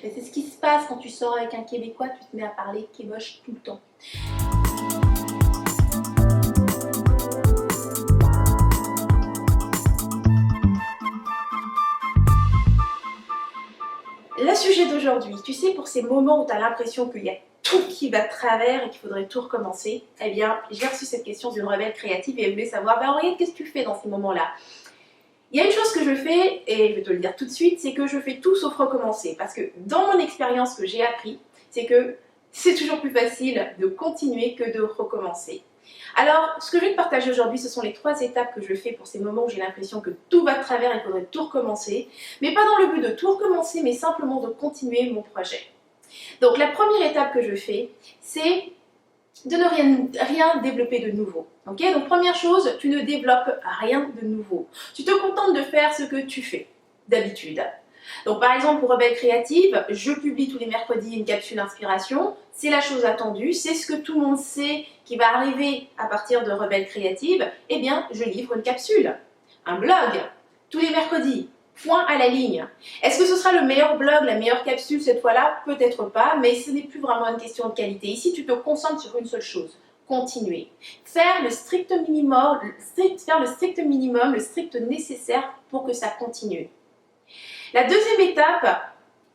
Mais c'est ce qui se passe quand tu sors avec un Québécois, tu te mets à parler kéboche tout le temps. Le sujet d'aujourd'hui, tu sais, pour ces moments où tu as l'impression qu'il y a tout qui va de travers et qu'il faudrait tout recommencer, eh bien, j'ai reçu cette question d'une rebelle créative et elle voulait savoir, Henriette, qu'est-ce que tu fais dans ces moments-là? Il y a une chose que je fais, et je vais te le dire tout de suite, c'est que je fais tout sauf recommencer. Parce que dans mon expérience que j'ai appris, c'est que c'est toujours plus facile de continuer que de recommencer. Alors, ce que je vais te partager aujourd'hui, ce sont les 3 étapes que je fais pour ces moments où j'ai l'impression que tout va de travers et qu'il faudrait tout recommencer. Mais pas dans le but de tout recommencer, mais simplement de continuer mon projet. Donc, la première étape que je fais, c'est de ne rien développer de nouveau. Okay, donc, première chose, tu ne développes rien de nouveau. Tu te contentes de faire ce que tu fais d'habitude. Donc par exemple pour Rebelle Créative, je publie tous les mercredis une capsule inspiration, c'est la chose attendue, c'est ce que tout le monde sait qui va arriver à partir de Rebelle Créative, eh bien je livre une capsule, un blog, tous les mercredis, point à la ligne. Est-ce que ce sera le meilleur blog, la meilleure capsule cette fois-là? Peut-être pas, mais ce n'est plus vraiment une question de qualité. Ici tu te concentres sur une seule chose. Continuer. Faire le strict minimum, le strict nécessaire pour que ça continue. La deuxième étape,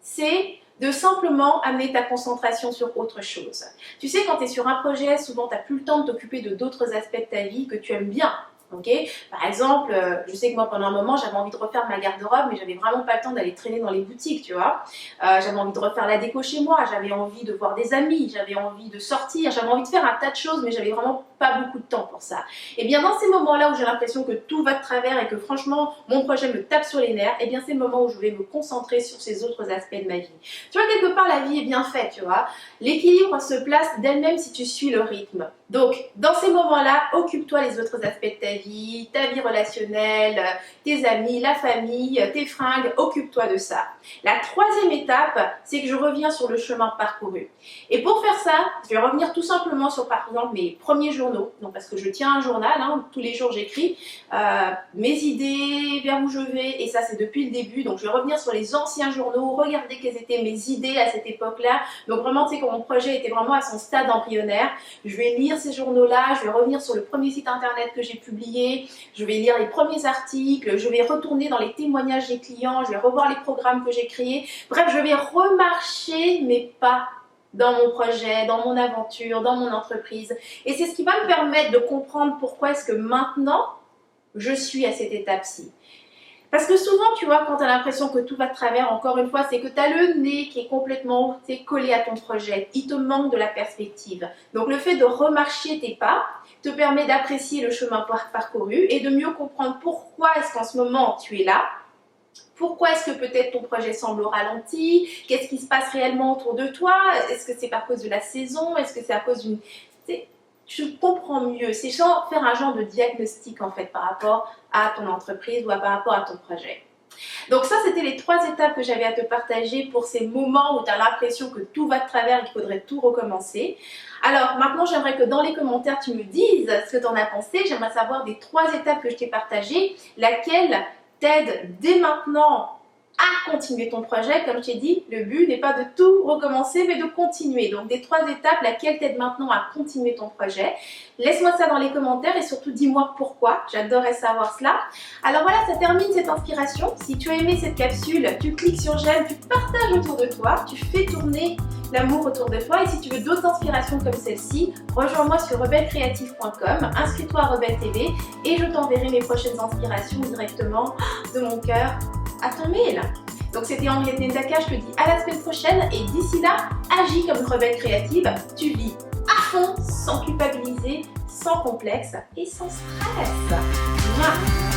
c'est de simplement amener ta concentration sur autre chose. Tu sais, quand tu es sur un projet, souvent tu n'as plus le temps de t'occuper de d'autres aspects de ta vie que tu aimes bien. Okay, par exemple, je sais que moi pendant un moment j'avais envie de refaire ma garde-robe, mais j'avais vraiment pas le temps d'aller traîner dans les boutiques, tu vois. J'avais envie de refaire la déco chez moi, j'avais envie de voir des amis, j'avais envie de sortir, j'avais envie de faire un tas de choses, mais j'avais vraiment pas beaucoup de temps pour ça. Et bien dans ces moments-là où j'ai l'impression que tout va de travers et que franchement mon projet me tape sur les nerfs, et bien c'est le moment où je vais me concentrer sur ces autres aspects de ma vie. Tu vois, quelque part la vie est bien faite, tu vois. L'équilibre se place d'elle-même si tu suis le rythme. Donc dans ces moments-là, occupe-toi les autres aspects de ta vie relationnelle, tes amis, la famille, tes fringues, occupe-toi de ça. La troisième étape, c'est que je reviens sur le chemin parcouru. Et pour faire ça, je vais revenir tout simplement sur par exemple mes premiers journaux, donc parce que je tiens un journal, hein, tous les jours j'écris mes idées, vers où je vais, et ça c'est depuis le début, donc je vais revenir sur les anciens journaux, regarder quelles étaient mes idées à cette époque-là, donc vraiment tu sais quand mon projet était vraiment à son stade embryonnaire, je vais lire ces journaux-là, je vais revenir sur le premier site internet que j'ai publié, je vais lire les premiers articles, je vais retourner dans les témoignages des clients, je vais revoir les programmes que j'ai créés, bref je vais remarcher mes pas dans mon projet, dans mon aventure, dans mon entreprise. Et c'est ce qui va me permettre de comprendre pourquoi est-ce que maintenant, je suis à cette étape-ci. Parce que souvent, tu vois, quand tu as l'impression que tout va de travers, encore une fois, c'est que tu as le nez qui est complètement collé à ton projet. Il te manque de la perspective. Donc le fait de remarcher tes pas te permet d'apprécier le chemin parcouru et de mieux comprendre pourquoi est-ce qu'en ce moment tu es là. Pourquoi est-ce que peut-être ton projet semble au ralenti? Qu'est-ce qui se passe réellement autour de toi? Est-ce que c'est à cause de la saison? Est-ce que c'est à cause d'une... Tu comprends mieux. C'est genre faire un genre de diagnostic en fait par rapport à ton entreprise ou par rapport à ton projet. Donc ça, c'était les 3 étapes que j'avais à te partager pour ces moments où tu as l'impression que tout va de travers et qu'il faudrait tout recommencer. Alors maintenant, j'aimerais que dans les commentaires, tu me dises ce que tu en as pensé. J'aimerais savoir des 3 étapes que je t'ai partagées, laquelle t'aide dès maintenant à continuer ton projet. Comme je t'ai dit, le but n'est pas de tout recommencer, mais de continuer. Donc des 3 étapes, laquelle t'aide maintenant à continuer ton projet. Laisse-moi ça dans les commentaires et surtout dis-moi pourquoi. J'adorerais savoir cela. Alors voilà, ça termine cette inspiration. Si tu as aimé cette capsule, tu cliques sur j'aime, tu partages autour de toi, tu fais tourner l'amour autour de toi. Et si tu veux d'autres inspirations comme celle-ci, rejoins-moi sur rebellecreative.com, inscris-toi à Rebelle TV et je t'enverrai mes prochaines inspirations directement de mon cœur à ton mail. Donc c'était Henriette Ndaka, je te dis à la semaine prochaine et d'ici là, agis comme une rebelle créative, tu vis à fond, sans culpabiliser, sans complexe et sans stress. Mouah.